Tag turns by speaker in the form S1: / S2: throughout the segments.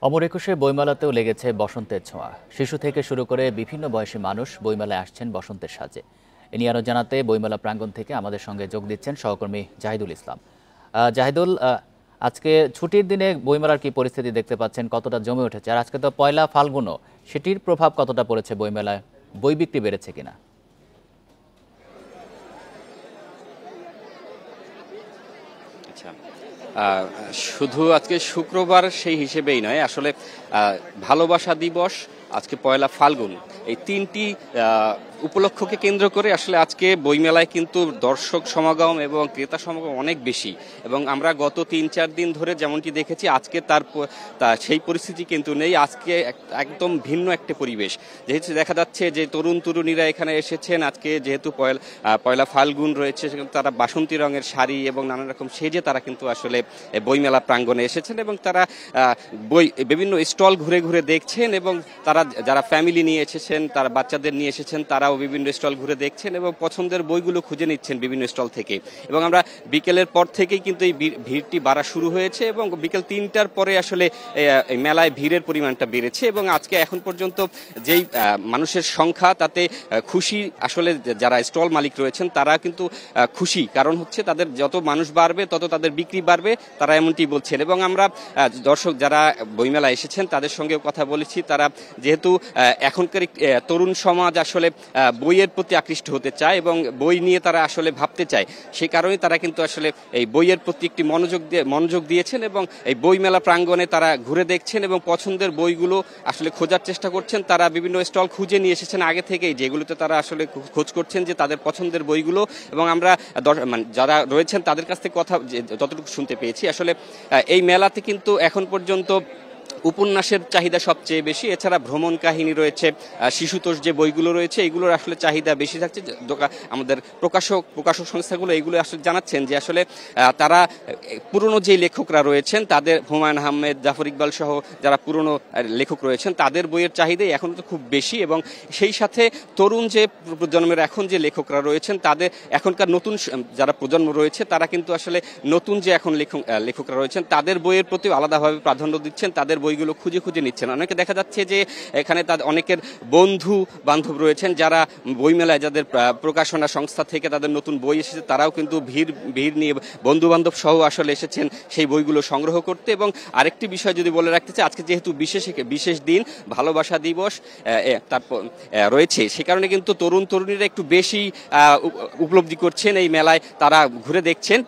S1: অমর একুশে বইমেলাতেও লেগেছে বসন্তের ছোঁয়া। শিশু থেকে শুরু করে বিভিন্ন বয়সী মানুষ বইমেলায় আসছেন বসন্তের সাজে। এ নিয়ে আরও জানাতে বইমেলা প্রাঙ্গণ থেকে আমাদের সঙ্গে যোগ দিচ্ছেন সহকর্মী জাহিদুল ইসলাম। জাহিদুল, আজকে ছুটির দিনে বইমেলার কি পরিস্থিতি দেখতে পাচ্ছেন? কতটা জমে উঠেছে? আর আজকে তো পয়লা ফাল্গুনও, সেটির প্রভাব কতটা পড়েছে বইমেলায়? বই বিক্রি বেড়েছে কিনা?
S2: আচ্ছা, শুধু আজকে শুক্রবার সেই হিসেবেই নয়, আসলে ভালোবাসা দিবস, আজকে পয়লা ফাল্গুন, এই তিনটি উপলক্ষকে কেন্দ্র করে আসলে আজকে বইমেলায় কিন্তু দর্শক সমাগম এবং ক্রেতা সমাগম অনেক বেশি। এবং আমরা গত ৩-৪ দিন ধরে যেমনটি দেখেছি, আজকে তার সেই পরিস্থিতি কিন্তু নেই। আজকে একদম ভিন্ন একটা পরিবেশ, যেহেতু দেখা যাচ্ছে যে তরুণ তরুণীরা এখানে এসেছেন। আজকে যেহেতু পয়লা ফাল্গুন রয়েছে, তারা বাসন্তী রঙের শাড়ি এবং নানা রকম সেজে তারা কিন্তু আসলে বইমেলা প্রাঙ্গণে এসেছেন এবং তারা বিভিন্ন স্টল ঘুরে ঘুরে দেখছেন। এবং তারা যারা ফ্যামিলি নিয়ে এসেছেন, তারা বাচ্চাদের নিয়ে এসেছেন, তারাও বিভিন্ন স্টল ঘুরে দেখছেন এবং পছন্দের বইগুলো খুঁজে নিচ্ছেন বিভিন্ন স্টল থেকে। এবং আমরা বিকেলের পর থেকেই কিন্তু এই ভিড়টি বাড়া শুরু হয়েছে এবং বিকেল ৩টার পরে আসলে মেলায় ভিড়ের পরিমাণটা বেড়েছে। এবং আজকে এখন পর্যন্ত যেই মানুষের সংখ্যা, তাতে খুশি আসলে যারা স্টল মালিক রয়েছেন তারা কিন্তু খুশি। কারণ হচ্ছে তাদের যত মানুষ বাড়বে তত তাদের বিক্রি বাড়বে, তারা এমনটি বলছেন। এবং আমরা দর্শক যারা বইমেলা এসেছেন তাদের সঙ্গেও কথা বলেছি। তারা যেহেতু এখনকার তরুণ সমাজ আসলে বইয়ের প্রতি আকৃষ্ট হতে চায় এবং বই নিয়ে তারা আসলে ভাবতে চায়, সেই কারণে তারা কিন্তু আসলে এই বইয়ের প্রতি একটি মনোযোগ দিয়েছেন এবং এই বইমেলা প্রাঙ্গণে তারা ঘুরে দেখছেন এবং পছন্দের বইগুলো আসলে খোঁজার চেষ্টা করছেন। তারা বিভিন্ন স্টল খুঁজে নিয়ে এসেছেন আগে থেকেই, যেগুলোতে তারা আসলে খোঁজ করছেন যে তাদের পছন্দের বইগুলো। এবং আমরা যারা রয়েছেন তাদের কাছ থেকে কথা যতটুকু শুনতে পেয়েছি, আসলে এই মেলাতে কিন্তু এখন পর্যন্ত উপন্যাসের চাহিদা সবচেয়ে বেশি। এছাড়া ভ্রমণ কাহিনী রয়েছে, শিশুতোষ যে বইগুলো রয়েছে, এগুলোর আসলে চাহিদা বেশি থাকছে। আমাদের প্রকাশক সংস্থাগুলো এইগুলো আসলে জানাচ্ছেন যে আসলে তারা পুরনো যে লেখকরা রয়েছেন তাদের, হুমায়ুন আহমেদ, জাফর ইকবাল সহ যারা পুরনো লেখক রয়েছেন, তাদের বইয়ের চাহিদাই এখন তো খুব বেশি। এবং সেই সাথে তরুণ যে প্রজন্মের এখন যে লেখকরা রয়েছেন, তাদের এখনকার নতুন যারা প্রজন্ম রয়েছে তারা কিন্তু আসলে নতুন যে এখন লেখকরা রয়েছেন তাদের বইয়ের প্রতি আলাদাভাবে প্রাধান্য দিচ্ছেন, তাদের বইগুলো খুঁজে খুঁজে নিচ্ছেন। অনেকে দেখা যাচ্ছে যে এখানে তাদের অনেকের বন্ধু বান্ধব রয়েছেন যারা বইমেলায়, যাদের প্রকাশনা সংস্থা থেকে তাদের নতুন বই এসেছে, তারাও কিন্তু ভিড় নিয়ে বন্ধু বান্ধব সহ আসলে এসেছেন সেই বইগুলো সংগ্রহ করতে। এবং আরেকটি বিষয় যদি বলে রাখতে চাই, আজকে যেহেতু বিশেষ দিন, ভালোবাসা দিবস তারপর রয়েছে, সে কারণে কিন্তু তরুণীরা একটু বেশি উপলব্ধি করছেন এই মেলায়, তারা ঘুরে দেখছেন।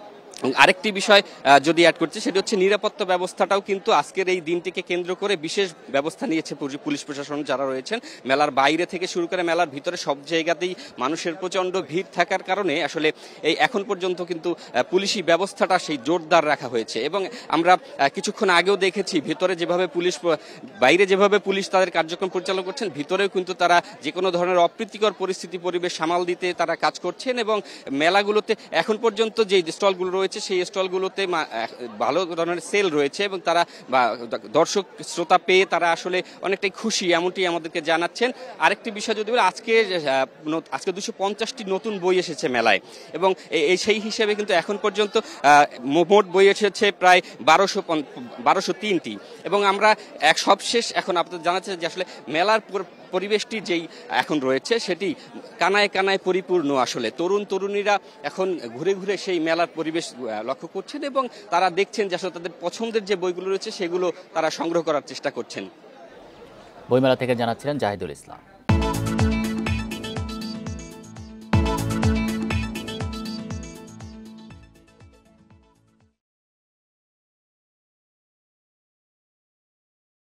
S2: আরেকটি বিষয় যদি অ্যাড করছে, সেটি হচ্ছে নিরাপত্তা ব্যবস্থাটাও কিন্তু আজকের এই দিনটিকে কেন্দ্র করে বিশেষ ব্যবস্থা নিয়েছে পুলিশ প্রশাসন যারা রয়েছেন। মেলার বাইরে থেকে শুরু করে মেলার ভিতরে সব জায়গাতেই মানুষের প্রচণ্ড ভিড় থাকার কারণে আসলে এই এখন পর্যন্ত কিন্তু পুলিশি ব্যবস্থাটা সেই জোরদার রাখা হয়েছে। এবং আমরা কিছুক্ষণ আগেও দেখেছি ভিতরে যেভাবে বাইরে যেভাবে পুলিশ তাদের কার্যক্রম পরিচালনা করছেন, ভিতরেও কিন্তু তারা যে কোনো ধরনের অপ্রীতিকর পরিবেশ সামাল দিতে তারা কাজ করছেন। এবং মেলাগুলোতে এখন পর্যন্ত যে স্টলগুলো রয়েছে সেই স্টলগুলোতে ভালো ধরনের সেল রয়েছে এবং তারা দর্শক শ্রোতা পেয়ে তারা আসলে অনেকটাই খুশি, এমনটি আমাদেরকে জানাচ্ছেন। আরেকটি বিষয় যদি বলি, আজকে 250টি নতুন বই এসেছে মেলায় এবং সেই হিসেবে কিন্তু এখন পর্যন্ত মোট বই এসেছে প্রায় 1203টি। এবং আমরা সবশেষ এখন আপনাদের জানাচ্ছি যে আসলে মেলার পরিবেশটি যেই এখন রয়েছে সেটি কানায় কানায় পরিপূর্ণ। আসলে তরুণীরা এখন ঘুরে ঘুরে সেই মেলার পরিবেশ লক্ষ্য করছেন এবং তারা দেখছেন যে আসলে তাদের পছন্দের যে বইগুলো রয়েছে সেগুলো তারা সংগ্রহ করার চেষ্টা করছেন।
S1: বইমেলা থেকে জানাচ্ছিলেন জাহিদুল ইসলাম।